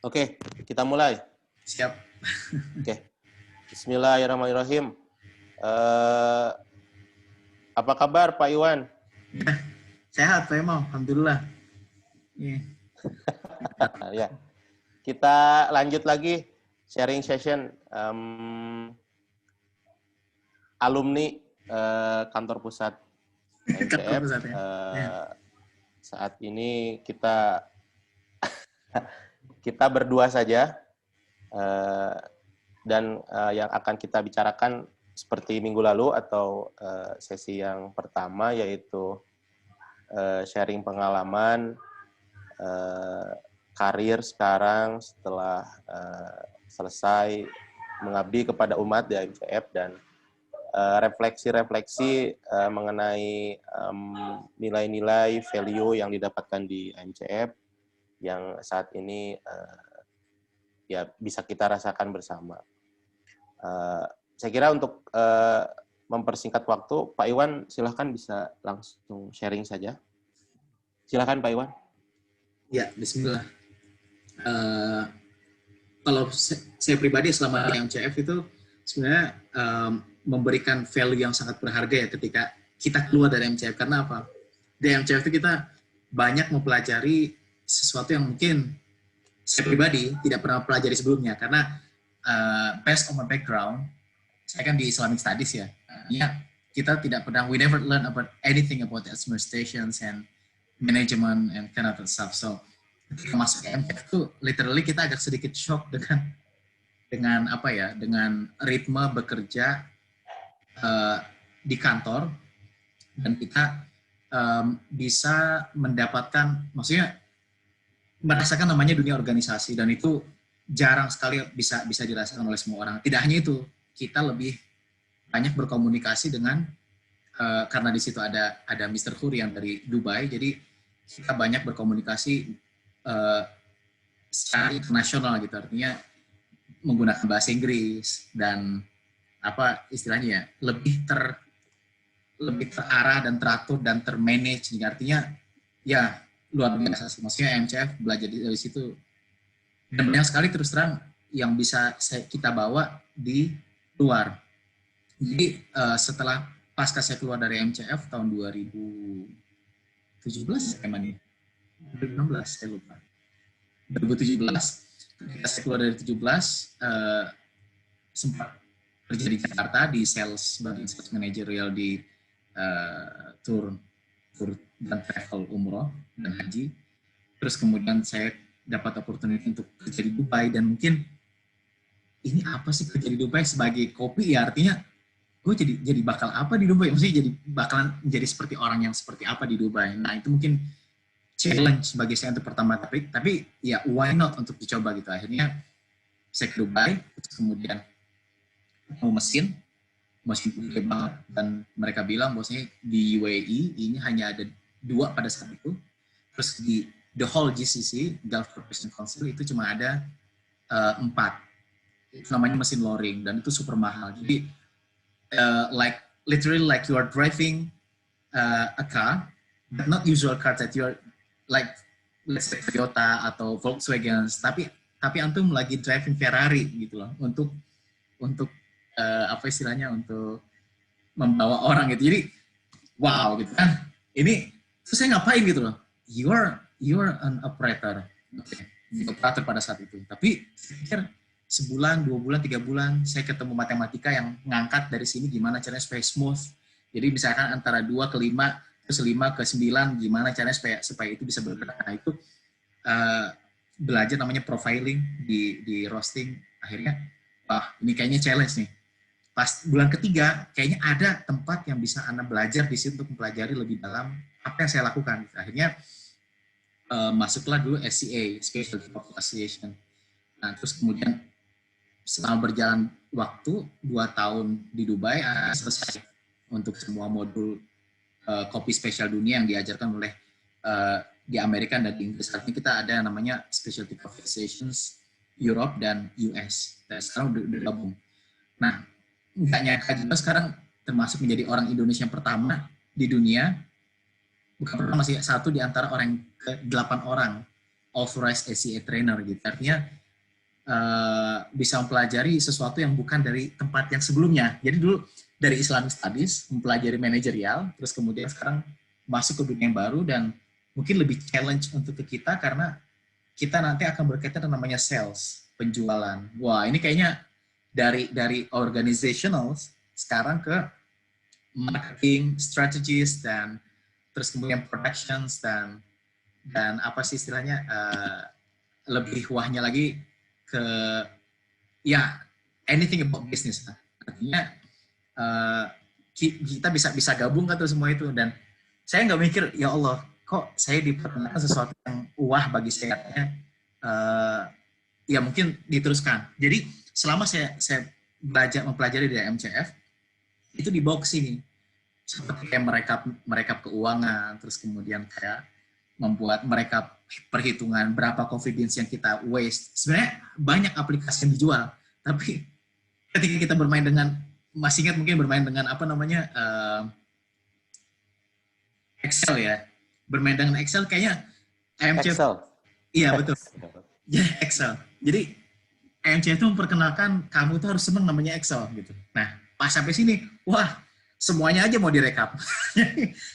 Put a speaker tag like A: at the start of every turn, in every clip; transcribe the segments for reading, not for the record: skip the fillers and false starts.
A: Oke, kita mulai.
B: Siap.
A: Oke. Bismillahirrahmanirrahim. Apa kabar Pak Iwan?
B: Sehat, Pak Imam. Alhamdulillah.
A: Ya, kita lanjut lagi sharing session alumni kantor pusat MCF. Saat ini kita berdua saja, dan yang akan kita bicarakan seperti minggu lalu atau sesi yang pertama, yaitu sharing pengalaman karir sekarang setelah selesai mengabdi kepada umat di MCF, dan refleksi-refleksi mengenai nilai-nilai value yang didapatkan di MCF yang saat ini ya bisa kita rasakan bersama. Saya kira untuk mempersingkat waktu, Pak Iwan silahkan bisa langsung sharing saja. Silahkan Pak Iwan.
B: Ya, bismillah. Kalau saya pribadi selama di MCF itu sebenarnya memberikan value yang sangat berharga ya ketika kita keluar dari MCF. Karena apa? Di MCF itu kita banyak mempelajari sesuatu yang mungkin saya pribadi tidak pernah pelajari sebelumnya. Karena based on my background, saya kan di Islamic Studies ya. Kita tidak pernah, we never learn about anything about administrations and management and kind of stuff. So ketika masuk MCF itu literally kita agak sedikit shock dengan apa ya, dengan ritme bekerja di kantor, dan kita bisa mendapatkan, maksudnya merasakan namanya dunia organisasi, dan itu jarang sekali bisa dirasakan oleh semua orang. Tidak hanya itu, kita lebih banyak berkomunikasi dengan karena di situ ada Mr. Hurian dari Dubai, jadi kita banyak berkomunikasi secara internasional gitu, artinya menggunakan bahasa Inggris dan apa istilahnya ya, lebih terarah dan teratur dan termanage, artinya ya luar biasa sih. Maksudnya MCF belajar dari situ, dan banyak sekali terus terang yang bisa kita bawa di luar. Jadi setelah pasca saya keluar dari MCF tahun 2017 kemana? 2016 saya lupa. 2017 ketika saya keluar dari 17 sempat kerja di Jakarta di sales sebagai sales managerial di tour dan travel umroh dan haji. Terus kemudian saya dapat opportunity untuk kerja di Dubai, dan mungkin ini apa sih kerja di Dubai sebagai kopi ya, artinya gue jadi bakal apa di Dubai, maksudnya bakalan jadi seperti orang yang seperti apa di Dubai. Nah itu mungkin challenge bagi saya untuk pertama, tapi ya why not untuk dicoba gitu. Akhirnya saya ke Dubai, terus kemudian mau mesin gede banget, dan mereka bilang bahwasanya di UAE ini hanya ada 2 pada saat itu, terus di the whole GCC Gulf Cooperation Council itu cuma ada 4. Itu namanya mesin loring, dan itu super mahal. Jadi like literally like you are driving a car, but not usual car that you are like let's say Toyota atau Volkswagen, tapi antum lagi driving Ferrari gitu loh, untuk apa istilahnya, untuk membawa orang gitu. Jadi wow gitu kan. Ini terus saya ngapain gitu loh. You are an operator. Okay. Operator pada saat itu. Tapi saya pikir sebulan, 2 bulan, 3 bulan saya ketemu matematika yang ngangkat dari sini gimana caranya supaya smooth. Jadi misalkan antara 2 ke 5, terus 5 ke 9, gimana caranya supaya itu bisa bergerak. Nah itu belajar namanya profiling di roasting. Akhirnya wah ini kayaknya challenge nih. Pas bulan ketiga kayaknya ada tempat yang bisa Anda belajar di situ untuk mempelajari lebih dalam apa yang saya lakukan. Akhirnya masuklah dulu SCA, Special Development Association. Nah terus kemudian setelah berjalan waktu 2 tahun di Dubai, selesai untuk semua modul kopi spesial dunia yang diajarkan oleh di Amerika dan di Inggris. Artinya kita ada yang namanya Specialty Coffee Associations Europe dan US. Dan sekarang udah gabung. Nah, nggak nyangka juga sekarang termasuk menjadi orang Indonesia yang pertama di dunia, bukan pertama sih, 1 di antara orang ke-8 orang authorized ACA trainer gitu. Artinya bisa mempelajari sesuatu yang bukan dari tempat yang sebelumnya. Jadi dulu dari Islamic Studies mempelajari manajerial, terus kemudian sekarang masuk ke dunia yang baru dan mungkin lebih challenge untuk kita karena kita nanti akan berkaitan dengan namanya sales, penjualan. Wah, ini kayaknya dari organizational sekarang ke marketing strategies dan terus kemudian productions dan apa sih istilahnya lebih wahnya lagi ke ya anything about business. Artinya kita bisa gabung kan tuh semua itu dan saya nggak mikir ya Allah kok saya diperkenalkan sesuatu yang wah bagi saya ya mungkin diteruskan. Jadi selama saya belajar mempelajari dari MCF itu dibawa ke sini seperti kayak mereka keuangan, terus kemudian kayak membuat mereka perhitungan berapa coffee beans yang kita waste. Sebenarnya banyak aplikasi yang dijual, tapi ketika kita bermain dengan, masih ingat mungkin bermain dengan apa namanya Excel ya, bermain dengan Excel kayaknya IMCF.
A: Excel.
B: Iya betul. Ya Excel. Jadi IMCF itu memperkenalkan kamu tuh harus seneng namanya Excel gitu. Nah pas sampai sini, wah semuanya aja mau direkap.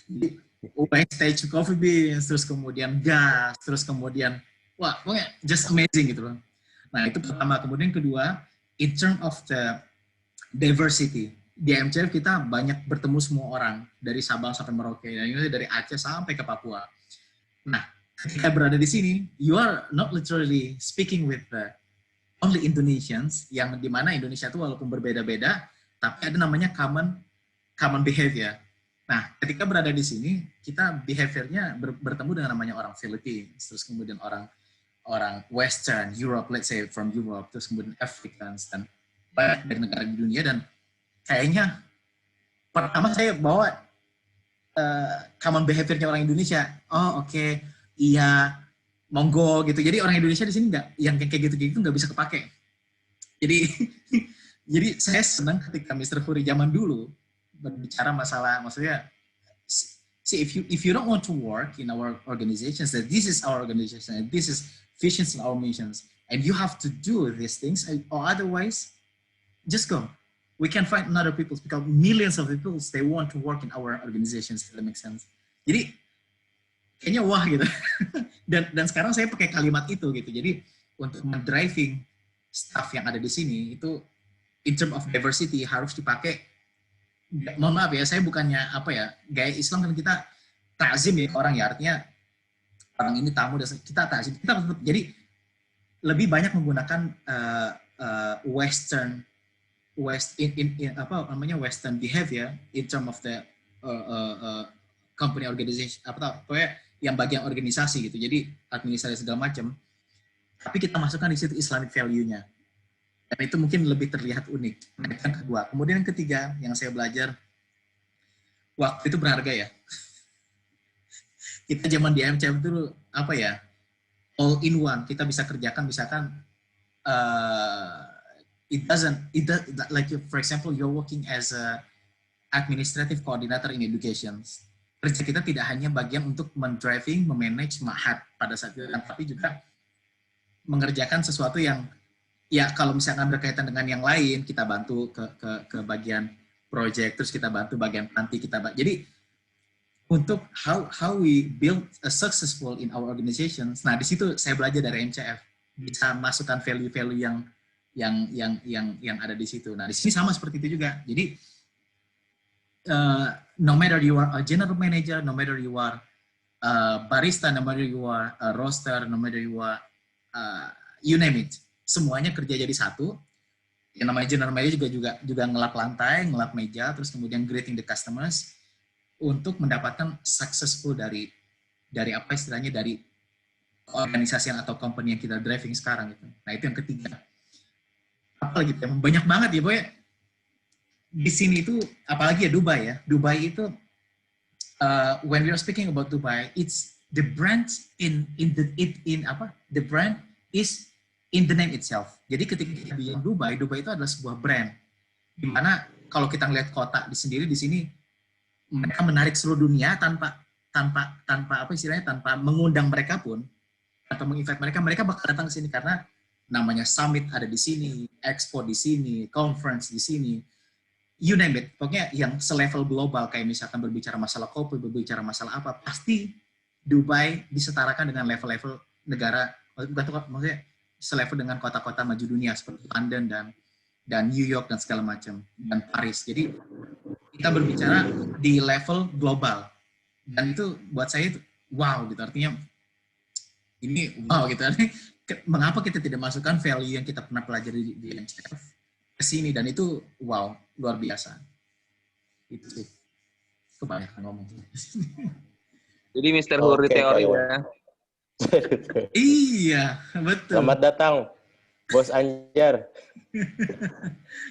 B: Jadi wastage coffee beans, terus kemudian gas, terus kemudian wah pokoknya just amazing gitu loh. Nah itu pertama. Kemudian kedua, in terms of the diversity, di MCF kita banyak bertemu semua orang dari Sabang sampai Merauke, dari Aceh sampai ke Papua. Nah ketika berada di sini, you are not literally speaking with the only Indonesians, yang dimana Indonesia itu walaupun berbeda-beda, tapi ada namanya common behavior. Nah, ketika berada di sini, kita behaviornya bertemu dengan namanya orang Philippines, terus kemudian orang Western, Europe, let's say from Europe, terus kemudian Africans, dan banyak dari negara di dunia, dan kayaknya pertama saya bawa common behaviornya orang Indonesia. Oh oke, iya, monggo gitu. Jadi orang Indonesia di sini nggak, yang kayak gitu-gitu nggak bisa kepake. Jadi saya senang ketika Mr. Furi zaman dulu berbicara masalah, maksudnya, see if you don't want to work in our organizations, that this is our organization and this is visions and our missions, and you have to do these things, or otherwise, just go. We can find another people because millions of people they want to work in our organizations. That makes sense. Jadi kayaknya wah gitu. dan sekarang saya pakai kalimat itu gitu. Jadi untuk driving staff yang ada di sini itu in terms of diversity harus dipakai. Mohon maaf ya, saya bukannya apa ya, gaya Islam kan kita takzim ya orang ya, artinya orang ini tamu dan kita takzim. Kita tetap, jadi lebih banyak menggunakan Western behavior in terms of the company organization, pokoknya yang bagian organisasi gitu. Jadi administrasi segala macam. Tapi kita masukkan di situ Islamic value-nya. Dan itu mungkin lebih terlihat unik. Nah, yang kedua. Kemudian yang ketiga yang saya belajar, waktu itu berharga ya. Kita zaman di MCF itu apa ya, all in one. Kita bisa kerjakan, misalkan it doesn't like for example you're working as a administrative coordinator in education. Kerja kita tidak hanya bagian untuk mendriving, memanage ma'had pada saat itu, tapi juga mengerjakan sesuatu yang ya kalau misalkan berkaitan dengan yang lain, kita bantu ke bagian project, terus kita bantu bagian panti, jadi untuk how we build a successful in our organizations. Nah di situ saya belajar dari MCF, bisa masukkan value-value yang ada di situ. Nah di sini sama seperti itu juga. Jadi no matter you are a general manager, no matter you are barista, no matter you are a roaster, no matter you are you name it, semuanya kerja jadi satu. Yang namanya general manager juga ngelap lantai, ngelap meja, terus kemudian greeting the customers untuk mendapatkan successful dari apa istilahnya, dari organisasi atau company yang kita driving sekarang gitu. Nah itu yang ketiga. Apalagi banyak banget ya, boy. Di sini itu apalagi ya Dubai ya. Dubai itu when we are speaking about Dubai, it's the brand the brand is in the name itself. Jadi ketika kita bilang Dubai itu adalah sebuah brand. Dimana kalau kita ngelihat kota di sini mereka menarik seluruh dunia tanpa apa istilahnya, tanpa mengundang mereka pun atau menginvite mereka, mereka bakal datang ke sini karena namanya summit ada di sini, expo di sini, conference di sini, you name it. Pokoknya yang selevel global, kayak misalkan berbicara masalah kopi, berbicara masalah apa, pasti Dubai disetarakan dengan level-level negara, maksudnya selevel dengan kota-kota maju dunia seperti London dan New York dan segala macam, dan Paris. Jadi kita berbicara di level global, dan itu buat saya itu wow gitu, artinya ini wow gitu. Mengapa kita tidak masukkan value yang kita pernah pelajari di MCF ke sini, dan itu wow, luar biasa. Itu sih. Kebanyakan ngomong.
C: Jadi Mr. Huri teori ya.
B: Iya, betul.
A: Selamat datang, Bos Anjar.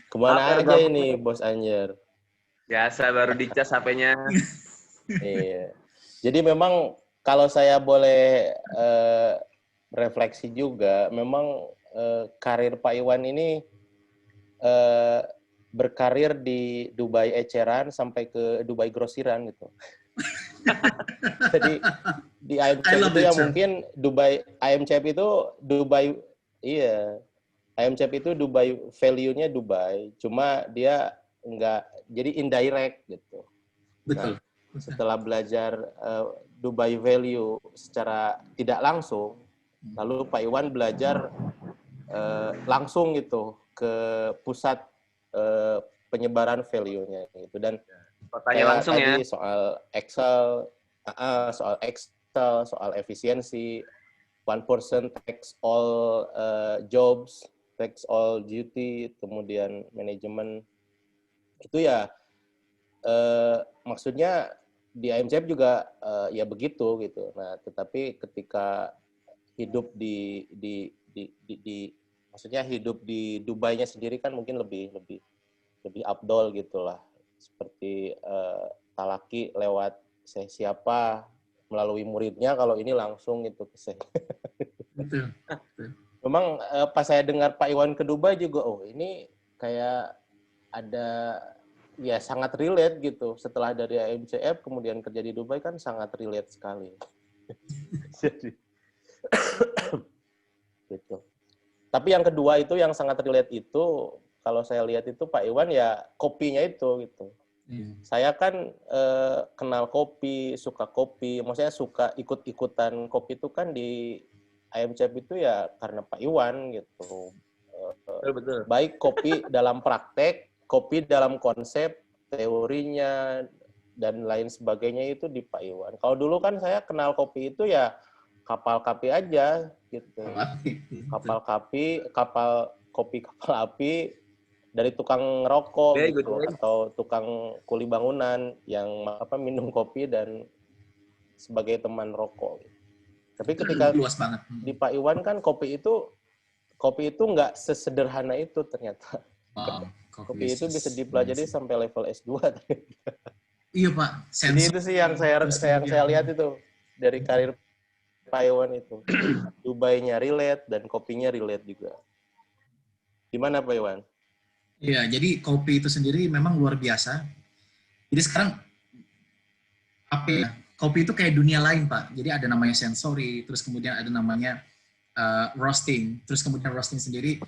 A: Kemana aja ini, Bos Anjar?
C: Biasa baru dicas HP-nya.
A: Iya. Jadi memang kalau saya boleh refleksi juga, memang karir Pak Iwan ini berkarir di Dubai Eceran sampai ke Dubai Grosiran gitu. Jadi di IMCF itu ya mungkin Dubai IMCF itu Dubai, iya, IMCF itu Dubai, value-nya Dubai, cuma dia enggak, jadi indirect gitu.
B: Betul.
A: Nah, setelah belajar Dubai value secara tidak langsung, lalu Pak Iwan belajar langsung gitu ke pusat penyebaran value-nya gitu. Dan
C: langsung
A: tadi
C: ya.
A: soal Excel, soal efisiensi, one person takes all jobs, takes all duty, kemudian manajemen, itu ya maksudnya di IMCF juga ya begitu gitu. Nah, tetapi ketika hidup di maksudnya hidup di Dubai-nya sendiri kan mungkin lebih afdol gitulah. Seperti talaki lewat siapa melalui muridnya, kalau ini langsung gitu ke saya.
B: Betul.
A: Memang pas saya dengar Pak Iwan ke Dubai juga, oh ini kayak ada ya sangat relate gitu. Setelah dari IMCF kemudian kerja di Dubai kan sangat relate sekali. Jadi gitu. Tapi yang kedua itu yang sangat relate itu, kalau saya lihat itu Pak Iwan ya kopinya itu gitu. Saya kan kenal kopi, suka kopi, maksudnya suka ikut-ikutan kopi itu kan di IMCF itu ya karena Pak Iwan gitu.
C: Betul.
A: Baik kopi dalam praktek, kopi dalam konsep, teorinya, dan lain sebagainya itu di Pak Iwan. Kalau dulu kan saya kenal kopi itu ya kapal kapi aja gitu. Kapal kapi, kapal kopi kapal api, dari tukang rokok gitu, atau tukang kuli bangunan yang minum kopi dan sebagai teman rokok. Tapi ketika
B: luas banget.
A: Di Pak Iwan kan kopi itu nggak sesederhana itu ternyata.
B: Wow,
A: kopi itu bisa dipelajari sampai level S2.
B: Iya Pak.
A: Jadi itu sih yang saya lihat itu dari karir Pak Iwan itu. Dubai-nya relate dan kopinya relate juga. Gimana Pak Iwan?
B: Iya, jadi kopi itu sendiri memang luar biasa. Jadi sekarang apa ya? Kopi itu kayak dunia lain, Pak. Jadi ada namanya sensory, terus kemudian ada namanya roasting, terus kemudian roasting sendiri.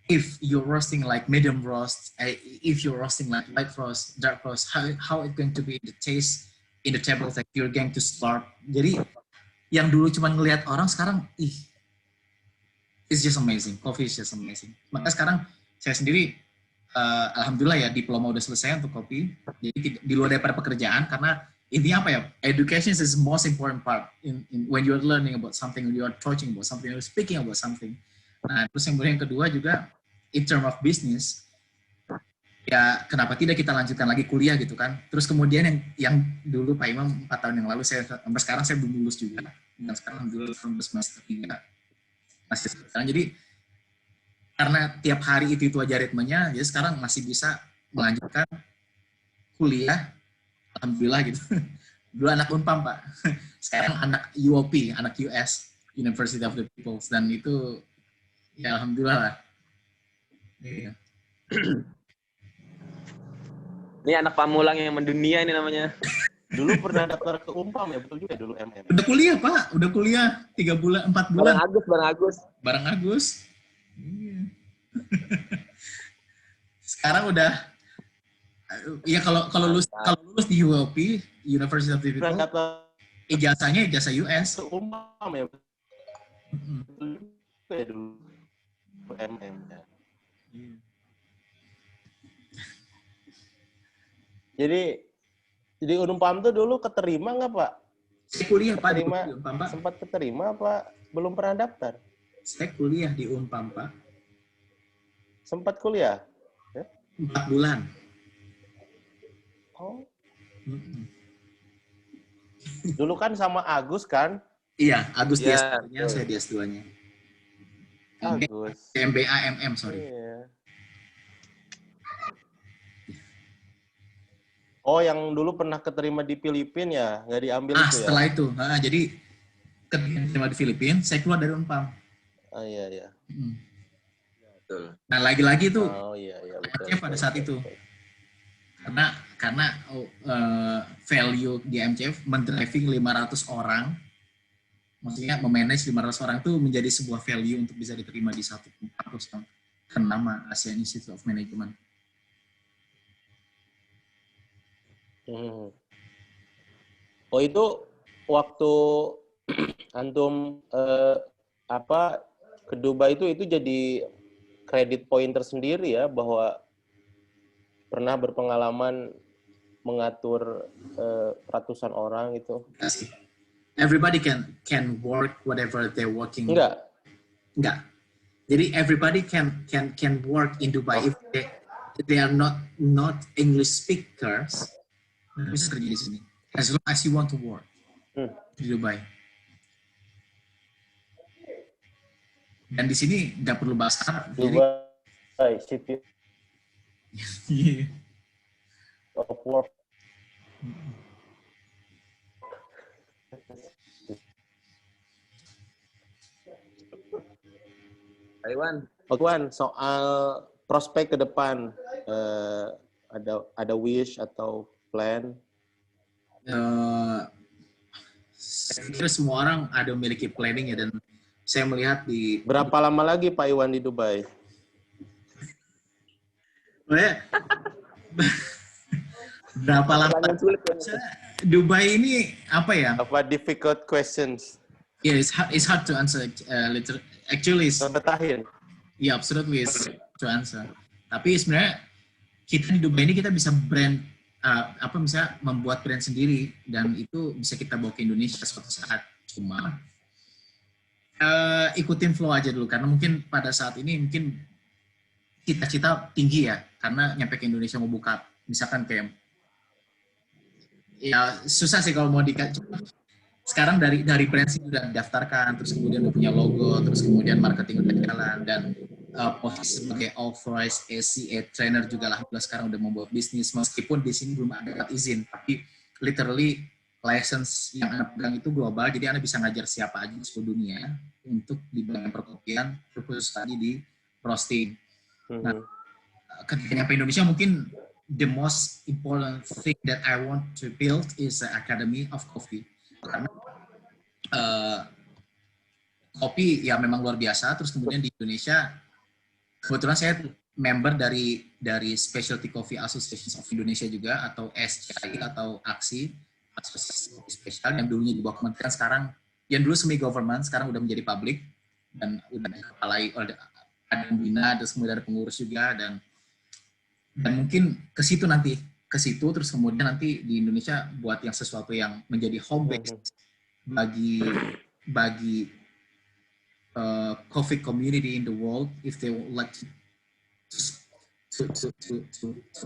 B: If you're roasting like medium roast, if you're roasting like light roast, dark roast, how it going to be the taste in the table that you're going to slurp. Jadi yang dulu cuma ngelihat orang, sekarang it's just amazing. Coffee is just amazing. Maka sekarang saya sendiri alhamdulillah ya diploma udah selesai untuk kopi. Jadi di luar daripada pekerjaan, karena intinya apa ya? Education is the most important part in when you're learning about something, when you are talking about something, you're speaking about something. Nah, terus yang kedua juga in term of business, ya kenapa tidak kita lanjutkan lagi kuliah gitu kan? Terus kemudian yang dulu Pak Imam 4 tahun yang lalu sampai sekarang saya belum lulus juga, dan sekarang alhamdulillah semester 3 masih sekarang. Jadi karena tiap hari itu aja ritmenya, jadi sekarang masih bisa melanjutkan kuliah, alhamdulillah gitu. Dulu anak Unpam Pak, sekarang anak UOP, anak US, University of the Peoples, dan itu ya alhamdulillah lah. Iya.
C: Ini anak Pamulang yang mendunia ini namanya.
A: Dulu pernah daftar ke Umpam ya, betul juga dulu MM.
B: Udah kuliah, Pak. Udah kuliah 3 bulan, 4 bulan. Bareng Agus. Iya. Sekarang udah ya kalau lulus di UOP, University of Digital, ijazahnya ijazah US.
A: Umpam ya. Betul juga ya dulu MM ya. Jadi Umpam tuh dulu keterima nggak, Pak?
B: Saya kuliah, Pak, di
A: Keterima,
B: Umpam, Pak.
A: sempat keterima apa belum pernah daftar?
B: Saya kuliah di Umpam, Pak.
A: Sempat kuliah?
B: 4 bulan.
A: Oh. Dulu kan sama Agus kan?
B: Iya, Agus di
C: Iya,
B: S2-nya, saya di S2-nya.
A: Agus.
B: MBA MM, sorry.
A: Iya. Oh, yang dulu pernah keterima di Filipina ya? Nggak diambil itu ya?
B: Setelah itu. Jadi keterima di Filipina, saya keluar dari Umpam.
A: Oh iya, iya.
C: Betul.
B: Nah, lagi-lagi tuh,
A: Oh iya, iya. Betul,
B: pada saat itu. Karena value di MCF mendriving 500 orang, maksudnya memanage 500 orang itu menjadi sebuah value untuk bisa diterima di satu kampus yang ternama Asian Institute of Management.
A: Oh, itu waktu antum ke Dubai itu jadi kredit point tersendiri ya, bahwa pernah berpengalaman mengatur ratusan orang itu.
B: Everybody can work whatever they're working.
A: Enggak.
B: Jadi everybody can work in Dubai if they are not English speakers. Bisa kerja di sini. As long as you want to work di Dubai. Dan di sini nggak perlu bahasa Arab.
A: Dubai, city of work. Taiwan, soal prospek ke depan, ada wish atau plan?
B: Saya pikir semua orang ada memiliki planning ya, dan saya melihat di...
A: Berapa lama lagi Pak Iwan di Dubai?
B: Berapa lama? Dubai ini apa ya?
A: Apa difficult questions?
B: Yeah, it's hard to answer. Actually, yeah, absolutely is to answer. Tapi sebenarnya kita di Dubai ini kita bisa brand bisa membuat brand sendiri, dan itu bisa kita bawa ke Indonesia suatu saat. Cuma ikutin flow aja dulu, karena mungkin pada saat ini mungkin cita-cita tinggi ya, karena nyampe ke Indonesia mau buka misalkan kayak, ya susah sih kalau mau sekarang dari brand sih udah didaftarkan, terus kemudian udah punya logo, terus kemudian marketing udah jalan, dan posisi sebagai authorized ACA trainer juga lah sekarang udah membuat bisnis, meskipun di sini belum ada izin, tapi literally license yang Anda pegang itu global, jadi Anda bisa ngajar siapa aja di seluruh dunia untuk di bidang perkopian, khusus tadi di roasting. Nah, ketika nyampe Indonesia mungkin the most important thing that I want to build is the Academy of Coffee. Karena kopi ya memang luar biasa. Terus kemudian di Indonesia, kebetulan saya member dari Specialty Coffee Association of Indonesia juga, atau SCI atau AXI, Asosiasi Kopi Spesial, yang dulunya di bawah kementerian, sekarang yang dulu semi government, sekarang udah menjadi public dan udah dikepalai oleh ada pembina, terus kemudian ada pengurus juga, dan mungkin ke situ terus kemudian nanti di Indonesia buat yang sesuatu yang menjadi home base bagi coffee community in the world, if they would like to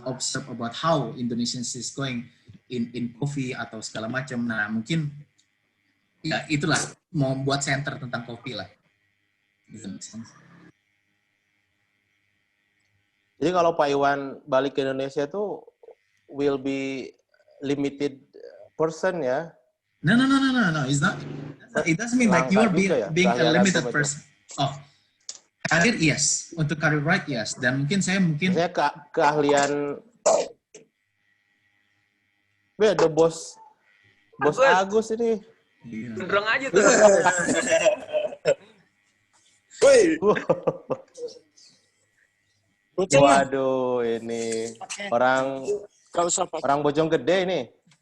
B: observe about how Indonesians is going in coffee atau segala macam. Nah, mungkin ya itulah, mau buat center tentang kopi lah.
A: Jadi kalau Pak Iwan balik ke Indonesia tuh will be limited person ya?
B: No. It's not. It doesn't mean like you are being a limited person. Oh, karir yes, untuk karir right yes, dan saya
A: keahlian. The Bos Agus ini.
B: Iya.
C: Gendrong aja tuh.
D: Woi, boceng mah.
A: Waduh, ini orang
D: Gak usah pakai
A: orang Bojonggede ini.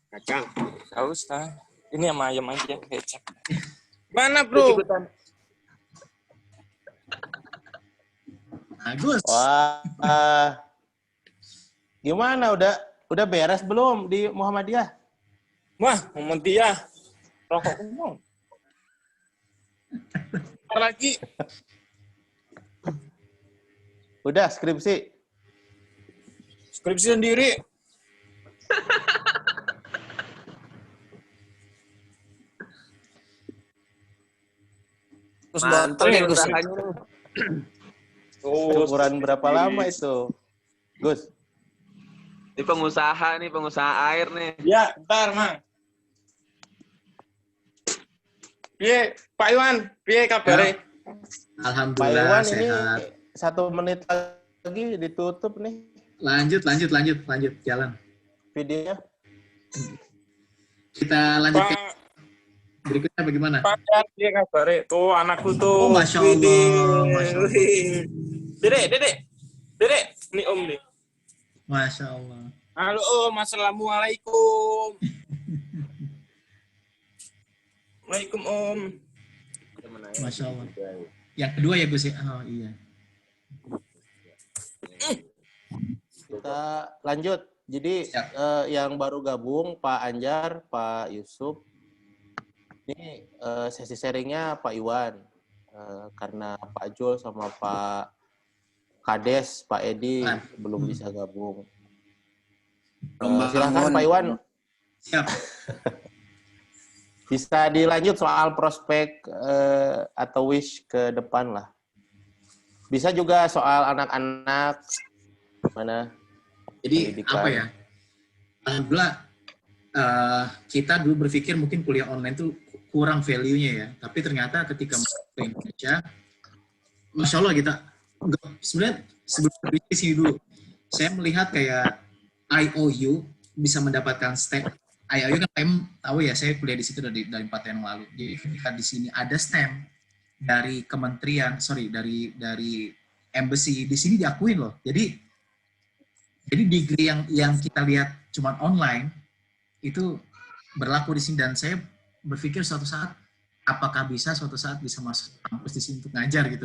D: kacang.
E: Gak usah. Ini sama ayam aja kecap.
D: Mana bro?
B: Bagus.
A: Wah, gimana? Udah beres belum di Muhammadiyah?
D: Wah, Muhammadiyah. Rokok ngomong. Ntar lagi.
A: Udah skripsi?
D: Skripsi sendiri. Terus
C: Mantap
D: bantuin
C: nih
D: Gus.
C: usahanya nih.
D: Oh,
A: Ukuran berapa lama itu? Gus?
C: Ini pengusaha air nih.
D: ya, ntar Mang. Piye, Pak Iwan, piye kabare?
A: Pak
B: Alhamdulillah
A: Iwan ini
B: sehat.
A: 1 menit lagi ditutup nih
B: Lanjut jalan.
A: videonya.
B: Kita lanjut ke
D: Pak,
B: berikutnya bagaimana?
D: Pak, piye kabare? Tuh anakku tuh.
B: Oh, Masya Allah,
D: Widih,
B: Masya Allah.
D: wih. Dedek, ini Om nih.
B: Masya Allah.
D: Halo Om, assalamualaikum. Waalaikum Om.
B: Masya Allah. Yang kedua ya Gus ya? Oh iya.
A: Kita lanjut. Jadi
B: Siap.
A: yang baru gabung Pak Anjar, Pak Yusuf. Ini sesi sharingnya Pak Iwan. Karena Pak Jul sama Pak Kades, Pak Edi belum bisa gabung. Silakan Pak Iwan.
B: Siap.
A: Bisa dilanjut soal prospek atau wish ke depan lah. Bisa juga soal anak-anak mana.
B: Jadi
A: Pendidikan.
B: apa ya? Alhamdulillah kita dulu berpikir mungkin kuliah online itu kurang value-nya ya. Tapi ternyata ketika masuk ke Indonesia, Masya Allah kita sebenarnya sebelum di sini dulu, saya melihat kayak IOU bisa mendapatkan STEM. IOU kan STEM tahu ya, saya kuliah di situ dari 4 tahun yang lalu. Jadi ketika di sini ada STEM dari kementerian, dari embassy di sini diakuin loh. Jadi degree yang kita lihat cuma online itu berlaku di sini, dan saya berpikir suatu saat apakah suatu saat bisa masuk kampus di sini untuk ngajar gitu.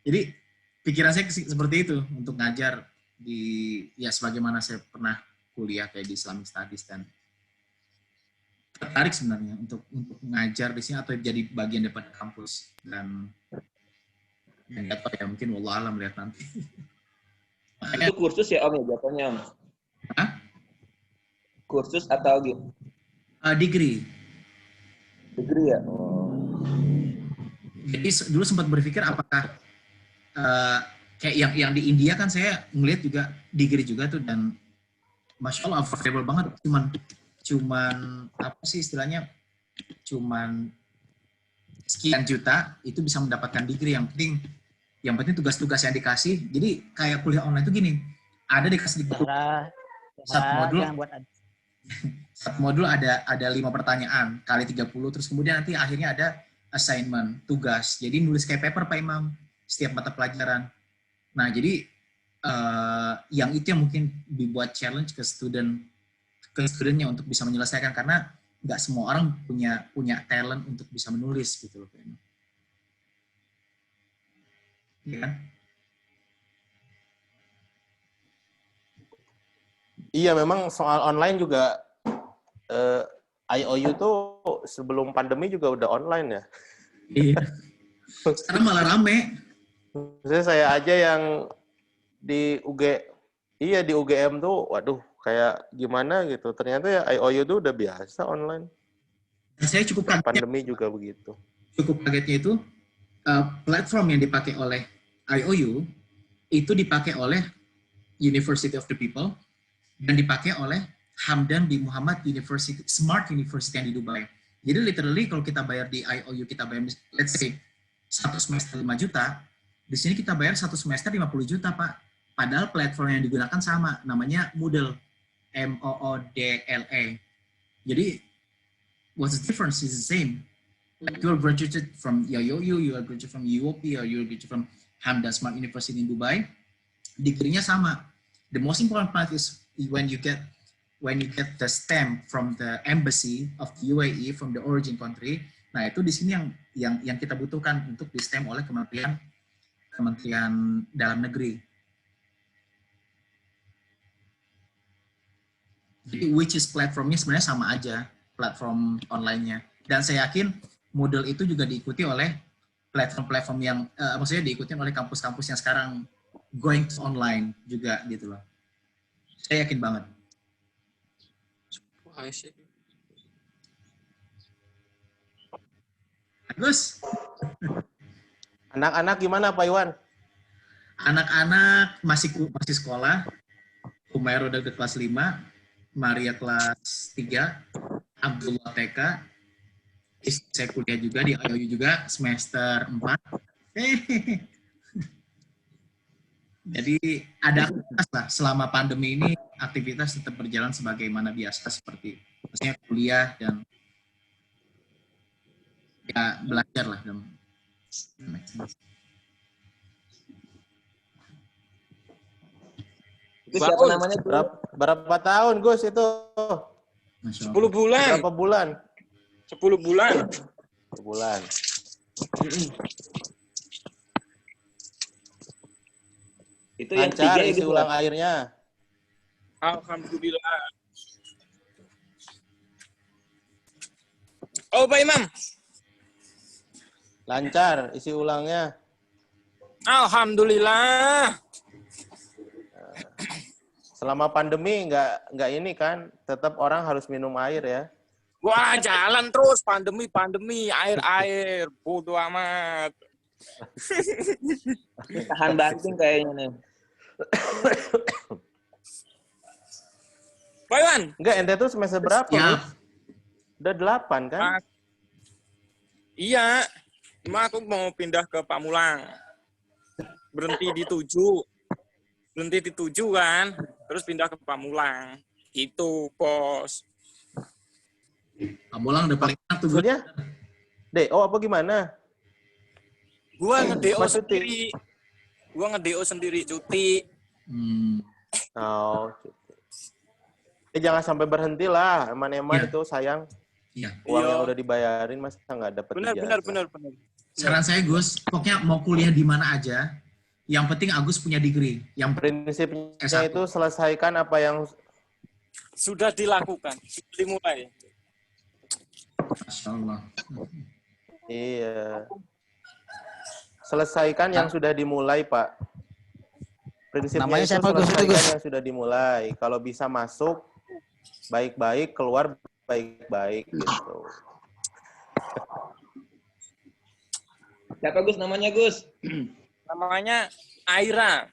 B: Jadi pikiran saya seperti itu, untuk ngajar di ya sebagaimana saya pernah kuliah kayak di Islamic Studies, dan tertarik sebenarnya untuk ngajar di sini atau jadi bagian daripada kampus, dan nggak tahu ya, mungkin wallah alam lihat nanti.
C: Itu kursus ya Om ya jatuhnya Om?
B: Hah?
C: Kursus atau gitu?
B: Degree.
C: Degree ya? Oh.
B: Jadi dulu sempat berpikir apakah kayak yang di India kan saya ngelihat juga degree juga tuh, dan Masya Allah affordable banget, cuman apa sih istilahnya, cuman sekian juta itu bisa mendapatkan degree. Yang penting tugas-tugas yang dikasih. Jadi kayak kuliah online itu gini, ada dikasih di grup satu modul ada 5 pertanyaan kali 30, terus kemudian nanti akhirnya ada assignment, tugas. Jadi nulis kayak paper Pak Imam setiap mata pelajaran. Nah, jadi yang itu yang mungkin dibuat challenge ke studentnya untuk bisa menyelesaikan, karena nggak semua orang punya talent untuk bisa menulis gitu loh Pak Imam. Iya kan?
A: Iya, memang soal online juga IOU tuh sebelum pandemi juga udah online ya.
B: Iya. Sekarang malah rame.
A: Maksudnya saya aja yang di di UGM tuh, waduh, kayak gimana gitu. Ternyata ya IOU tuh udah biasa online.
B: Saya cukup kaget.
A: Pandemi juga begitu.
B: Cukup kagetnya itu platform yang dipakai oleh IOU itu dipakai oleh University of the People dan dipakai oleh Hamdan di Muhammad University, Smart University yang di Dubai. Jadi literally kalau kita bayar di IOU, kita bayar let's say 1 semester 5 juta, di sini kita bayar 1 semester 50 juta Pak. Padahal platform yang digunakan sama, namanya Moodle, MOODLE. Jadi what's the difference? It's the same. Like you're graduated from Yayoyo, you are graduated from UOP, or you're graduated from Hamdan Smart University in Dubai. Degree-nya sama. The most important part is when you get the stamp from the embassy of the UAE, from the origin country. Nah, itu di sini yang kita butuhkan untuk di stamp oleh Kementerian Dalam Negeri. Jadi which is platformnya sebenarnya sama aja, platform online-nya. Dan saya yakin model itu juga diikuti oleh platform-platform yang maksudnya diikuti oleh kampus-kampus yang sekarang going to online juga gitu loh. Saya yakin banget. Bagus.
A: Anak-anak gimana Pak Iwan?
B: Anak-anak masih sekolah. Umair udah ke kelas 5, Maria kelas 3, Abdullah TK, saya kuliah juga di IOU juga semester 4. Jadi ada aktivitas lah selama pandemi ini, aktivitas tetap berjalan sebagaimana biasa seperti maksudnya kuliah dan ya belajar lah.
C: Itu siapa namanya?
A: Berapa tahun Gus itu?
D: 10 bulan.
A: Berapa bulan?
D: 10 bulan.
A: Sebulan.
C: Itu yang
A: Lancar
C: ketiga
A: isi ulang akhirnya.
D: Alhamdulillah. Oh, Pak Imam.
A: Lancar isi ulangnya.
D: Alhamdulillah.
A: Selama pandemi nggak ini kan, tetap orang harus minum air ya.
D: Wah, jalan terus pandemi, air, bodo amat.
C: tahan banting kayaknya nih.
D: Pak Iwan.
A: Enggak, ente tuh semester berapa?
B: Ya.
A: Udah 8 kan?
D: Iya, cuma aku mau pindah ke Pamulang. Berhenti di 7 kan, terus pindah ke Pamulang. Itu, Bos.
B: Pamulang udah paling enak tuh.
A: Maksudnya? DO apa gimana?
D: Gua nge-DO
A: Maksudnya?
D: sendiri. Gua nge-DO sendiri cuti.
A: Oh, jangan sampai berhenti lah, eman-eman
B: Ya.
A: itu sayang.
B: Iya.
A: Uang
D: Iya.
A: yang udah dibayarin masa nggak dapat
D: Benar.
B: Saran saya Gus, pokoknya mau kuliah di mana aja, yang penting Agus punya degree. Yang
A: Prinsipnya
B: S1.
A: itu selesaikan apa yang
D: Sudah dilakukan, sudah dimulai.
B: Masya Allah.
A: iya. Selesaikan yang sudah dimulai, Pak. Prinsipnya
F: Namanya
A: itu
F: siapa, Gus?
A: selesaikan yang sudah dimulai. Kalau bisa masuk baik-baik, keluar baik-baik gitu.
C: Siapa Gus namanya Gus?
D: Namanya Aira.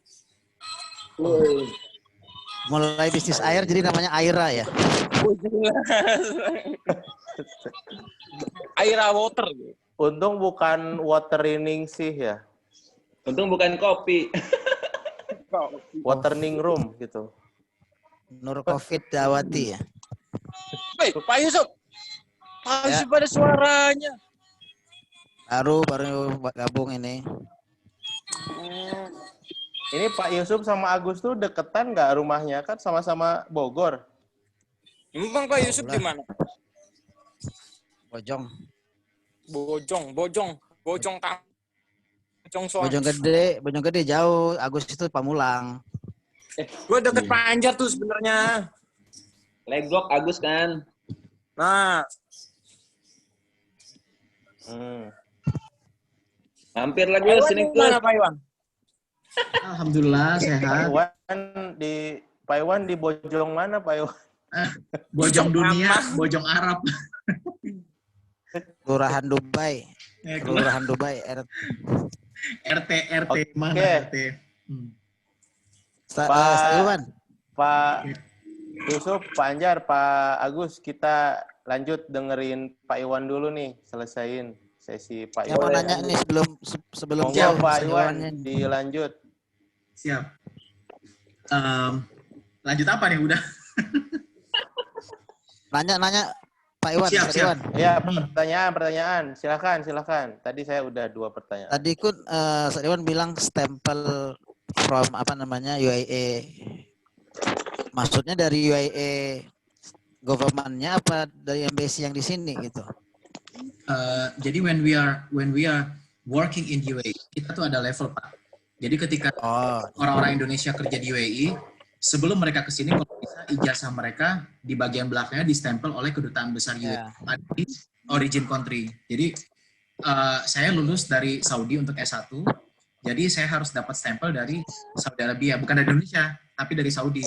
F: Mulai bisnis air jadi namanya Aira ya.
D: Aira Water.
A: Untung bukan watering sih ya.
C: Untung bukan kopi.
A: Watering room gitu.
F: Nur Covid Dawati ya.
D: Hei, Pak Yusuf. Pak Yusuf ada suaranya.
F: Baru gabung ini.
A: Ini Pak Yusuf sama Agus tuh deketan nggak rumahnya? Kan sama-sama Bogor.
D: Emang Pak Yusuf di mana?
F: Bojong.
D: Bojong Soang.
F: Bojong Gede jauh. Agus itu Pamulang.
D: Gue deket Panjar tuh sebenarnya.
C: Legok Agus kan.
D: Nah,
C: Hampir lagi sini Gus.
D: mana Pak Iwan?
B: Alhamdulillah sehat.
A: Pak Iwan di Bojong mana Pak Iwan?
B: Bojong dunia, bojong Arab.
F: Kelurahan Dubai. Kelurahan Dubai.
B: RT mana
A: Oke.
B: RT?
F: Iwan.
A: Pak Yusuf, Pak Anjar, Pak Agus, kita lanjut dengerin Pak Iwan dulu nih, selesaiin sesi Pak
F: Yang mau
A: Iwan.
F: nanya nih sebelum
A: Monggo
F: jauh,
A: Pak
F: Mas
A: Iwan,
F: Iwannya.
A: dilanjut.
B: Siap. Lanjut apa nih udah?
F: Nanya Pak Iwan,
B: Siap,
F: Pak
B: siap.
F: Iwan.
A: Ya, pertanyaan. Silakan. Tadi saya udah 2 pertanyaan.
F: Tadi kun Pak Iwan bilang stempel from UAE. Maksudnya dari UAE government-nya apa dari embassy yang di sini gitu?
B: Jadi when we are working in UAE, kita tuh ada level, Pak. Jadi ketika orang-orang Indonesia kerja di UAE, sebelum mereka ke sini, kalau bisa ijazah mereka di bagian belakangnya distempel oleh kedutaan besar UAE di origin country. Jadi saya lulus dari Saudi untuk S1, jadi saya harus dapat stempel dari Saudi Arabia, bukan dari Indonesia, tapi dari Saudi,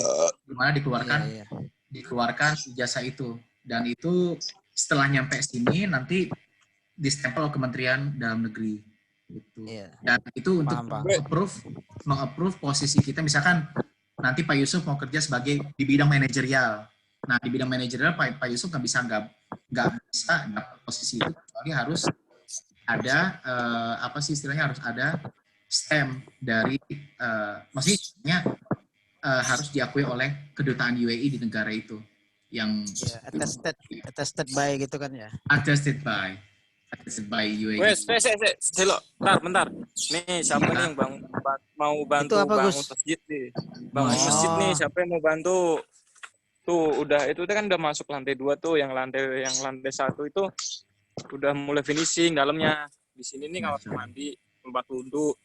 B: di mana dikeluarkan ijazah itu. Dan itu setelah nyampe sini nanti distempel oleh Kementerian Dalam Negeri. Gitu. Dan itu untuk meng-approve posisi kita, misalkan nanti Pak Yusuf mau kerja sebagai di bidang manajerial. Nah, di bidang manajerial Pak Yusuf nggak bisa dapat posisi itu, kecuali harus ada harus ada stamp dari maksudnya harus diakui oleh kedutaan UAE di negara itu yang
F: attested by gitu kan ya.
B: Attested by UAE.
E: Wes, bentar. Nih, siapa nih yang mau bantu bangun masjid nih? Bangun masjid nih, siapa yang mau bantu? Tuh, itu kan udah masuk lantai 2 tuh, yang lantai 1 itu udah mulai finishing dalamnya. Di sini nih kamar mandi, tempat wudhu.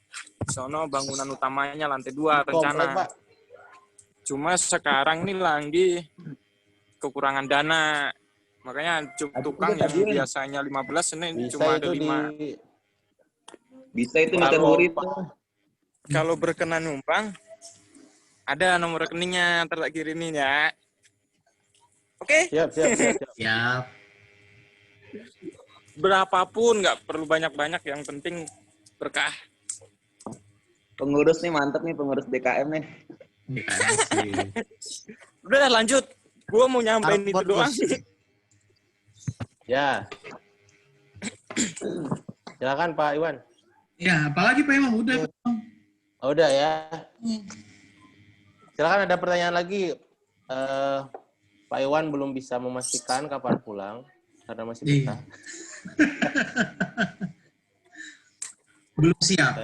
E: Di sono bangunan utamanya lantai 2 rencana. Cuma sekarang nih lagi kekurangan dana. Makanya tukang yang biasanya 15 ini cuma ada 5.
C: Bisa itu Mr. Huri itu.
E: Kalau berkenan numpang, ada nomor rekeningnya, ntar tak kirimin ya. Oke?
A: Siap.
B: Siap.
E: Berapapun, nggak perlu banyak-banyak, yang penting berkah.
C: Pengurus nih mantep nih, pengurus DKM nih.
E: Udah lanjut. Gua mau nyampein itu doang.
A: Ya. Silakan Pak Iwan.
B: Ya, apalagi Pak Iwan udah.
A: Udah ya. Silakan, ada pertanyaan lagi. Pak Iwan belum bisa memastikan kapan pulang karena masih betah.
B: Belum siap.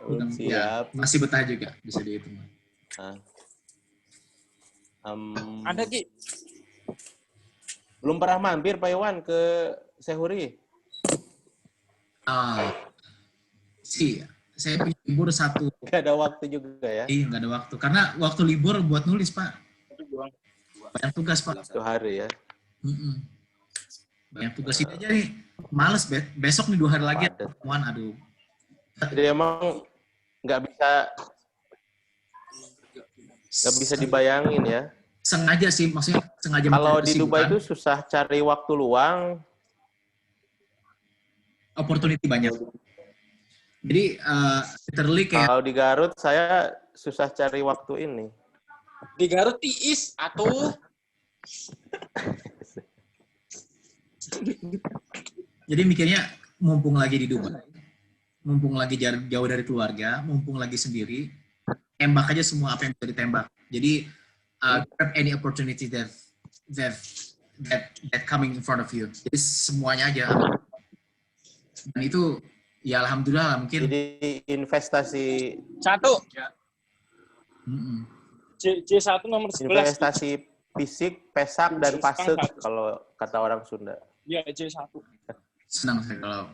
A: Belum siap.
B: Ya, masih betah juga bisa dihitung.
E: Ada Ki.
A: Belum pernah mampir Pak Iwan ke Sehuri?
B: Saya punya libur 1.
A: Gak ada waktu juga ya?
B: Iya, nggak ada waktu. Karena waktu libur buat nulis, Pak. Banyak tugas, Pak.
A: 1 hari ya?
B: Banyak tugas ini aja nih. Males, besok nih 2 hari lagi. Temuan, aduh.
A: Jadi emang nggak bisa dibayangin ya?
B: Sengaja sih, maksudnya sengaja.
A: Kalau di Dubai itu susah cari waktu luang.
B: Opportunity banyak. Jadi literally kayak.
A: Kalau di Garut saya susah cari waktu ini.
D: Di Garut tiis atuh.
B: Jadi mikirnya mumpung lagi di Dubai, mumpung lagi jauh dari keluarga, mumpung lagi sendiri, tembak aja semua apa yang bisa ditembak. Jadi grab any opportunity that coming in front of you. Jadi semuanya aja. Dan itu ya alhamdulillah mungkin.
A: Jadi investasi
E: 1. J1 nomor 11.
A: Investasi fisik, pesak dan pasek kalau kata orang Sunda.
E: Iya, J1.
B: Senang saya kalau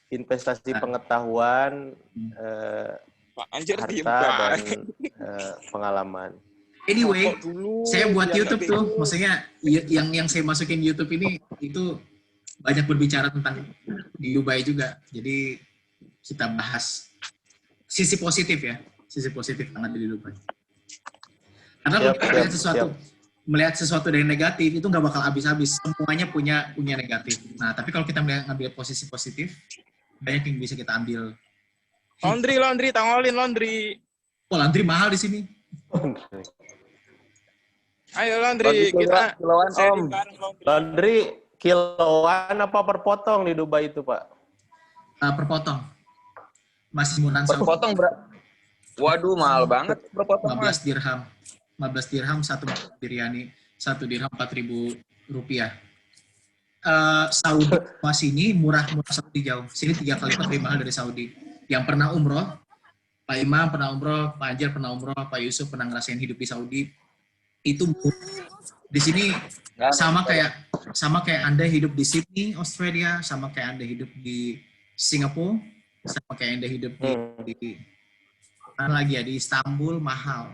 A: investasi pengetahuan, harta dan pengalaman.
B: Anyway, saya buat YouTube tuh, maksudnya yang saya masukin YouTube ini itu banyak berbicara tentang di Dubai juga. Jadi kita bahas sisi positif ya, sisi positif banget di Dubai. Karena kalau kita melihat sesuatu dari negatif itu nggak bakal habis-habis. Semuanya punya negatif. Nah, tapi kalau kita ngambil posisi positif, banyak yang bisa kita ambil.
E: Laundry, tangolin laundry.
B: Oh, laundry mahal di sini.
E: Ayo laundry, kita
C: kiloan Om.
A: Laundry kiloan apa per potong di Dubai itu, Pak?
B: Per potong. Masih munan
C: Per potong waduh, mahal banget per potong.
B: 15 dirham. 15 dirham 1 biryani, 1 dirham 4.000 rupiah. Saudi sama sini murah-murah Saudi jauh. Sini 3 kali lebih mahal dari Saudi. Yang pernah umroh, Pak Imam pernah umroh, Pak Anjar pernah umroh, Pak Yusuf pernah ngerasain hidup di Saudi. Itu di sini sama kayak Anda hidup di Sydney, Australia, sama kayak Anda hidup di Singapura, sama kayak Anda hidup di mana lagi ya, di Istanbul, mahal.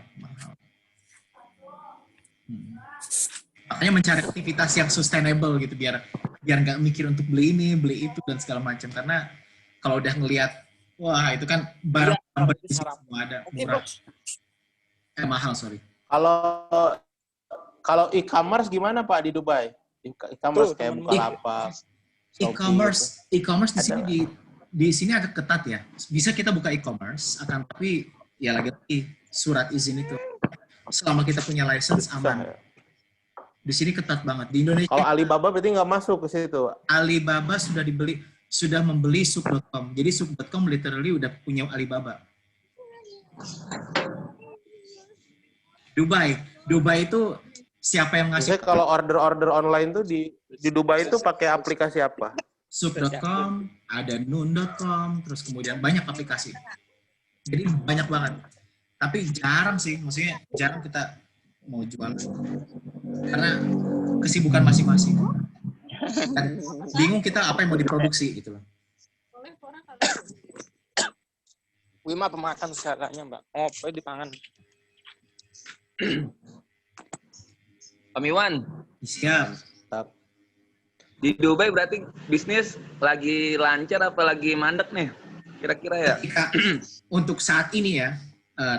B: Makanya mencari aktivitas yang sustainable gitu biar nggak mikir untuk beli ini, beli itu dan segala macam. Karena kalau udah ngelihat, wah itu kan barang semua ada murah, mahal sorry.
A: Kalau e-commerce gimana Pak di Dubai? E-commerce kayak Bukalapak.
B: E-commerce di sini agak ketat ya. Bisa kita buka e-commerce, akan tapi ya lagi surat izin itu. Selama kita punya license aman. Di sini ketat banget. Di Indonesia.
A: Kalau Alibaba berarti nggak masuk ke situ.
B: Alibaba sudah membeli Souq.com. Jadi Souq.com literally udah punya Alibaba. Dubai itu siapa yang ngasih?
A: Misalnya kalau order online tuh di Dubai itu pakai aplikasi apa?
B: Souq.com, ada Noon.com, terus kemudian banyak aplikasi. Jadi banyak banget. Tapi jarang sih, maksudnya jarang kita mau jual. Karena kesibukan masing-masing. Dan bingung kita apa yang mau diproduksi gitu loh.
E: Wima pemakan segalanya, Mbak. Ngopi di pangan.
C: Om Iwan,
B: Siap.
C: di Dubai berarti bisnis lagi lancar apa lagi mandek nih? Kira-kira ya?
B: Untuk saat ini ya,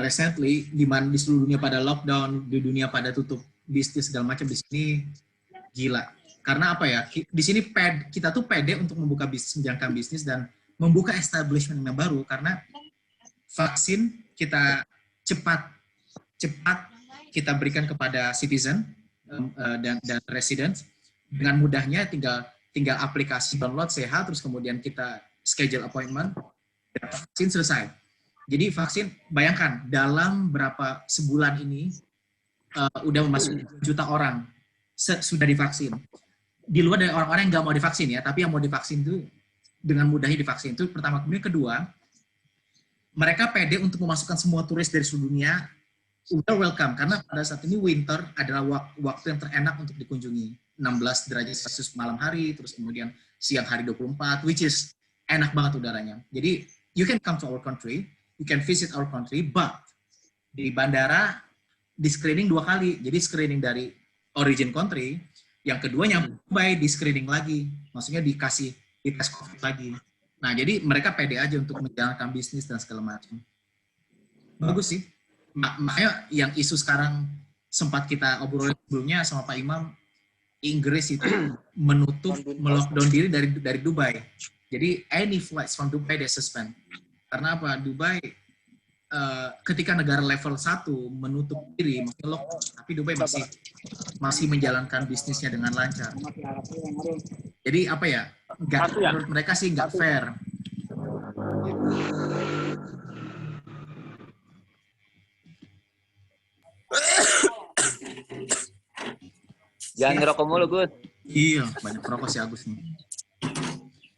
B: recently, di mana di seluruh dunia pada lockdown, di dunia pada tutup bisnis segala macam, di sini gila. Karena apa ya? Di sini kita tuh pede untuk membuka bisnis, menjalankan bisnis dan membuka establishment yang baru karena vaksin kita cepat kita berikan kepada citizen dan resident dengan mudahnya tinggal aplikasi download sehat terus kemudian kita schedule appointment dan vaksin selesai. Jadi vaksin bayangkan dalam berapa sebulan ini udah memasuki juta orang sudah divaksin. Di luar dari orang-orang yang nggak mau divaksin ya, tapi yang mau divaksin itu dengan mudahnya divaksin itu pertama. Kemudian kedua, mereka pede untuk memasukkan semua turis dari seluruh dunia. Udah welcome, karena pada saat ini winter adalah waktu yang terenak untuk dikunjungi. 16 derajat Celcius malam hari, terus kemudian siang hari 24, which is enak banget udaranya. Jadi, you can come to our country, you can visit our country, but di bandara di screening 2 kali. Jadi screening dari origin country, yang keduanya Dubai di screening lagi. Maksudnya dikasih tes COVID lagi. Nah, jadi mereka pede aja untuk menjalankan bisnis dan segala macam. Bagus sih. Makanya yang isu sekarang sempat kita obrolin sebelumnya sama Pak Imam, Inggris itu melockdown diri dari Dubai. Jadi any flights from Dubai they suspend. Karena apa? Dubai ketika negara level 1 menutup diri, tapi Dubai masih menjalankan bisnisnya dengan lancar. Jadi apa ya? Menurut mereka sih nggak fair.
C: Jangan ngerokok mulu, Gus.
B: Iya, banyak rokok si Agus nih.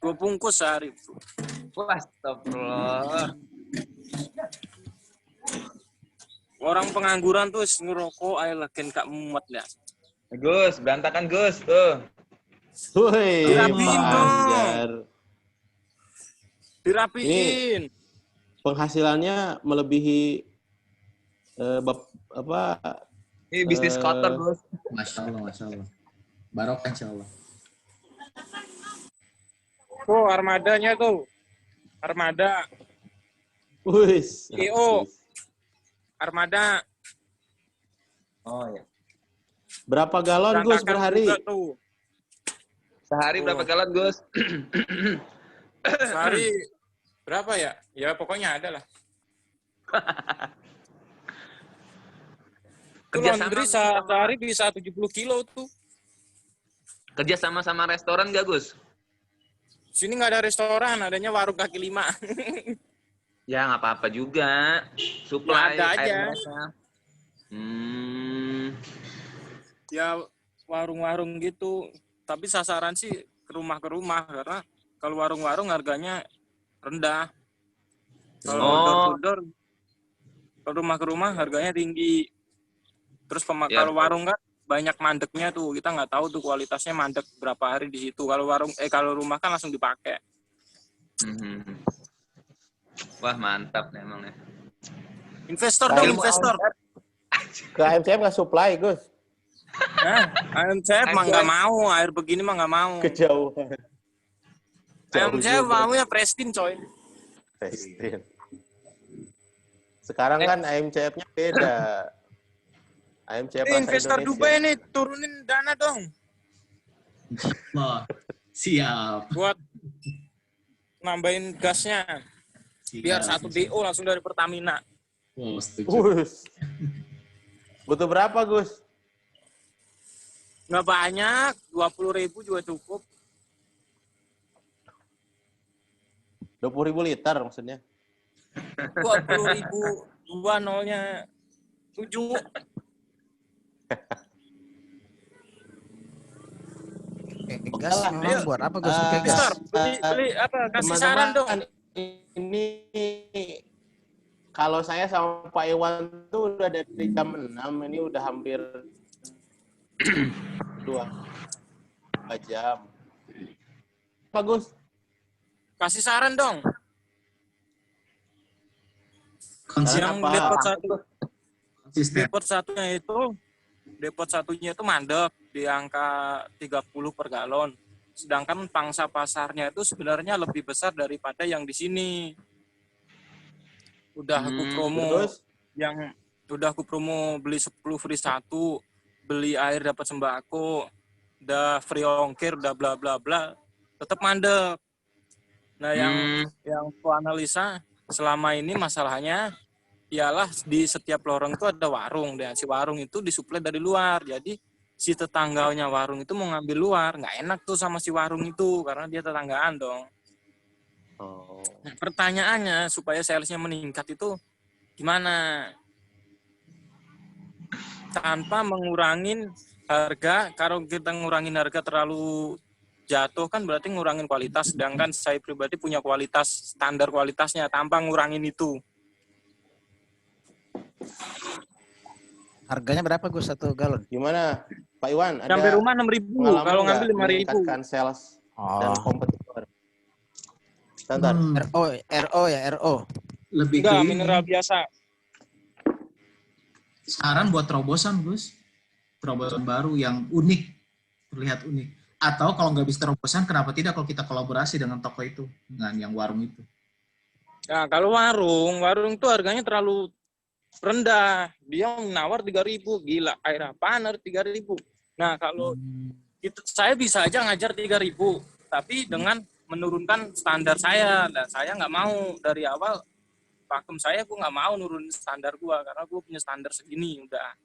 E: 2 bungkus sehari.
C: Wah, astagfirullah.
E: Orang pengangguran tuh ngerokok ayo lagi kak muat ya.
C: Gus, berantakan Gus tuh.
A: Woi,
E: Dirapiin dong.
A: Anjar.
E: Dirapiin.
A: Penghasilannya melebihi
C: Ini bisnis kotor, Gus.
B: Masya Allah. Barokah insya Allah.
E: Tuh armadanya tuh. Armada.
A: Wis.
E: IO. Armada.
C: Oh ya.
A: Berapa galon Gus per hari?
C: Sehari berapa galon, Gus?
E: Sehari berapa ya? Ya pokoknya ada lah. Itu laundry sehari bisa 70 kilo tuh.
C: Kerja sama restoran nggak, Gus?
E: Sini nggak ada restoran, adanya warung kaki 5.
C: Ya nggak apa-apa juga. Supply
E: ada aja.
C: Hmm.
E: Ya warung-warung gitu. tapi sasaran sih ke rumah karena kalau warung-warung harganya rendah. Kalau door to door, kalau rumah ke rumah harganya tinggi. Terus
C: Ya,
E: kalau warung kan banyak mandeknya tuh, kita nggak tahu tuh kualitasnya mandek berapa hari di situ. Kalau rumah kan langsung dipakai.
C: Wah, mantap nih emang ya.
E: Investor dong, investor.
A: Ke AMCM nggak supply, Gus.
E: Nah, AMCF mah nggak mau, air begini mah nggak mau.
A: Kejauhan.
E: AMCF maunya Prestin, coy.
A: Prestin. Sekarang kan AMCF-nya beda. AMCF Rasa
E: Investor
A: Indonesia.
E: Dubai nih, turunin dana dong.
B: Wah, siap.
E: Buat nambahin gasnya. Biar 1 DO langsung dari Pertamina.
B: Oh, setuju.
A: Gus. Butuh berapa, Gus?
E: Nggak banyak, 20.000 juga cukup.
A: 20.000 liter maksudnya.
E: 20.000, 2 7.
F: Gas memang buat apa Gus pakai gas?
E: Mister, beli apa? Kasih saran dong.
A: Ini kalau saya sama Pak Iwan tuh udah dari jam 6, ini udah hampir 2 jam. Bagus.
E: Kasih saran dong.
B: Konsisten.
E: Yang
A: apa?
E: depot satunya itu mandek di angka 30 per galon. Sedangkan pangsa pasarnya itu sebenarnya lebih besar daripada yang di sini. Udah aku promo
A: Terus?
E: udah aku promo beli 10 free 1, beli air dapat sembako, udah free ongkir, udah bla bla bla, tetap mandek. Nah, yang aku analisa selama ini masalahnya ialah di setiap lorong itu ada warung, dan si warung itu disuplai dari luar. Jadi si tetangganya warung itu mau ngambil luar, nggak enak tuh sama si warung itu karena dia tetanggaan dong.
A: Oh.
E: Nah, pertanyaannya supaya salesnya meningkat itu gimana? Tanpa mengurangin harga. Kalau kita ngurangin harga terlalu jatuh kan berarti ngurangin kualitas. Sedangkan saya pribadi punya kualitas, standar kualitasnya tanpa ngurangin itu.
A: Harganya berapa Gus 1 galon? Gimana Pak Iwan? Ada
E: Sampai rumah 6.000, kalau ngambil 5.000.
A: Meningkatkan sales dan kompetitor. Bentar.
F: RO ya, RO.
B: Lebih
E: Enggak,
B: ke
E: mineral biasa.
B: saran buat terobosan, Gus. Terobosan baru yang unik, terlihat unik. Atau kalau nggak bisa terobosan, kenapa tidak kalau kita kolaborasi dengan toko itu, dengan yang warung itu?
E: Nah, kalau warung tuh harganya terlalu rendah. Dia menawar 3.000, gila. Air apaan harus 3.000? Nah, kalau saya bisa aja ngajar 3.000, tapi dengan menurunkan standar saya. Dan saya nggak mau dari awal vakum saya, gue nggak mau nurunin standar gue karena gue punya standar segini udah.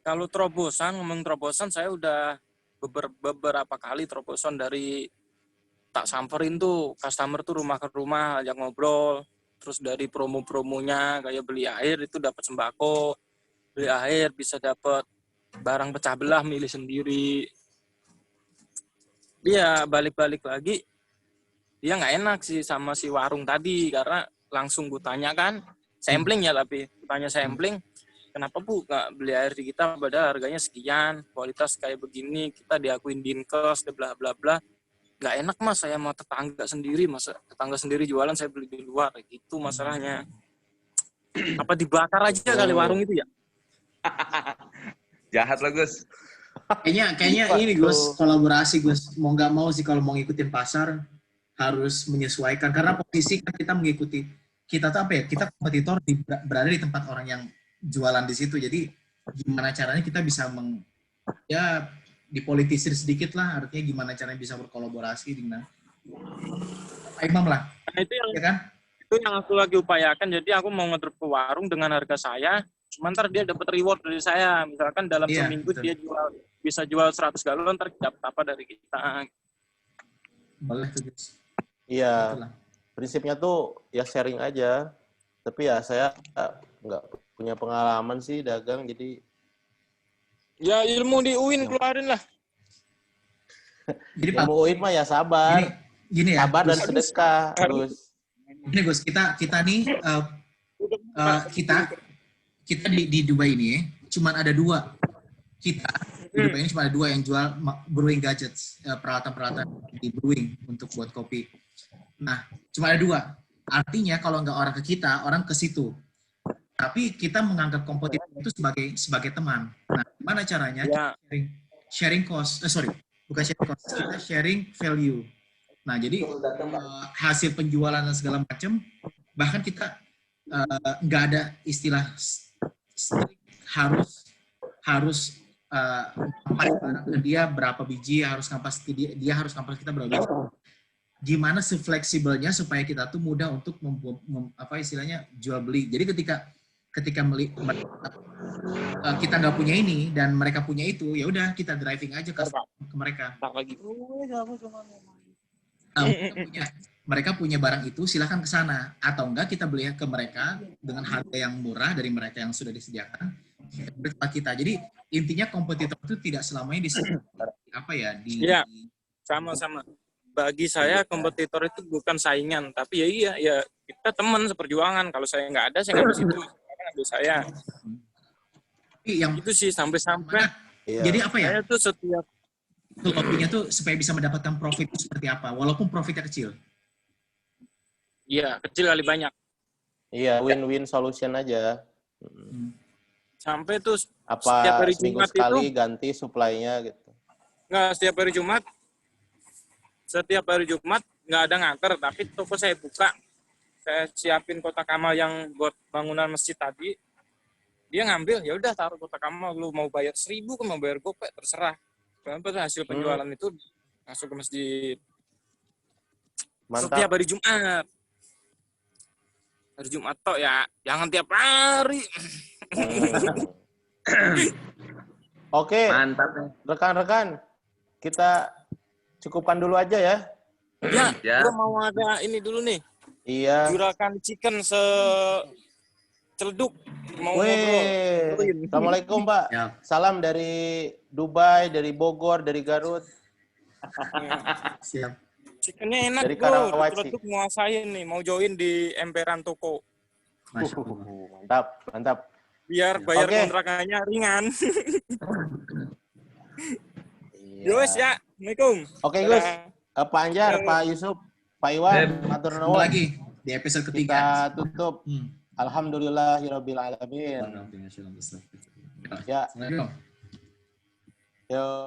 E: Kalau ngomong terobosan, saya udah beberapa kali terobosan dari tak samperin tuh customer tuh rumah ke rumah ajak ngobrol. Terus dari promo-promonya kayak beli air itu dapat sembako, beli air bisa dapat barang pecah belah milih sendiri. Dia balik-balik lagi, dia nggak enak sih sama si warung tadi karena langsung gue tanya kan, sampling ya, tapi tanya sampling, kenapa Bu nggak beli air di kita padahal harganya sekian, kualitas kayak begini, kita diakuin Dinkes, bla bla bla. Nggak enak Mas, saya mau tetangga sendiri jualan, saya beli di luar, gitu masalahnya. Apa dibakar aja kali warung itu ya?
C: Jahat lo, Gus.
B: Kayaknya ini Gus, kolaborasi Gus. Mau nggak mau sih kalau mau ngikutin pasar harus menyesuaikan karena posisi kan kita mengikuti, kita tuh apa ya, kita kompetitor berada di tempat orang yang jualan di situ. Jadi gimana caranya kita bisa dipolitisir sedikit lah, artinya gimana caranya bisa berkolaborasi dengan Pak Imam lah.
E: Nah, itu yang,
B: ya kan?
E: Itu yang aku lagi upayakan. Jadi aku mau ngedrop ke warung dengan harga saya, sementara dia dapat reward dari saya. Misalkan dalam seminggu betul. Dia bisa jual 100 galon, ntar dapat apa dari kita.
B: Boleh tuh Gus.
A: Iya, prinsipnya tuh ya sharing aja. Tapi ya saya nggak punya pengalaman sih dagang, jadi
E: ya ilmu di UIN keluarin lah.
B: Jadi Pak,
A: Ilmu Uin mah ya sabar.
B: gini ya.
A: Sabar dan
B: Gus.
A: sedekah, Gus.
B: Gini Gus, kita nih kita di Dubai ini cuma ada 2. Kita di Dubai ini cuma ada 2 yang jual brewing gadgets, peralatan-peralatan di brewing untuk buat kopi. Nah, cuma ada 2. Artinya kalau nggak orang ke kita, orang ke situ. Tapi kita menganggap kompetitor itu sebagai teman. Nah, gimana caranya?
E: Ya.
B: Sharing cost, bukan sharing cost, kita sharing value. Nah, jadi hasil penjualan dan segala macam, bahkan kita nggak ada istilah harus ngampas barang ke dia berapa biji, harus ngampas dia harus ngampas kita berapa biji. Gimana sefleksibelnya supaya kita tuh mudah untuk istilahnya jual beli. Jadi ketika kita nggak punya ini dan mereka punya itu, ya udah kita driving aja ke mereka. Mereka punya barang itu, silahkan ke sana. Atau enggak kita beli ke mereka dengan harga yang murah dari mereka yang sudah disediakan kita. Jadi intinya kompetitor itu tidak selamanya
E: Iya, sama-sama. Bagi saya kompetitor itu bukan saingan, tapi ya kita teman seperjuangan. Kalau saya nggak ada, saya nggak di situ. Ambil saya. Itu sih sampai-sampai.
B: Jadi apa ya?
E: Saya tuh setiap
B: filosofinya tuh supaya bisa mendapatkan profit itu seperti apa, walaupun profitnya kecil.
E: Iya, kecil kali banyak.
A: Iya, win-win solution aja.
E: Sampai tuh
A: Apa
E: setiap hari
A: seminggu
E: Jumat
A: sekali
E: itu
A: ganti supply-nya gitu.
E: nggak setiap hari Jumat nggak ada nganter, tapi toko saya buka, saya siapin kotak amal yang buat bangunan masjid tadi, dia ngambil, ya udah taruh kotak amal, lu mau bayar 1.000 ke mau bayar gopek terserah. Kenapa hasil penjualan itu masuk ke masjid.
A: Mantap.
E: Setiap hari Jumat. Hari Jumat toh ya, jangan tiap hari.
A: Oke,
C: Mantap.
A: rekan-rekan, kita cukupkan dulu aja ya.
E: Ya, gua mau ada ini dulu nih.
A: Iya.
E: Juragan chicken celduk. Mau
A: Wih,
E: ngobrol.
A: Assalamualaikum Pak.
B: Ya.
A: Salam dari Dubai, dari Bogor, dari Garut.
B: Siap.
E: Chickennya enak
A: Dari
E: bro.
A: Karawaci.
E: Celduk nguasain nih. Mau join di emperan toko.
B: Masya Allah.
A: Mantap, mantap.
E: Biar bayar
A: Oke.
E: kontrakannya ringan.
A: Iya.
E: Yowes ya. Assalamualaikum.
A: Oke Gus,
E: Dadah.
A: Pak Anjar, Pak Yusuf, Pak Iwan, matur
B: Ketemu
A: nuwun.
B: lagi di episode
A: Kita
B: ketiga.
A: tutup. Alhamdulillahirabbil alamin. Ya.
B: Ya.
A: Yo.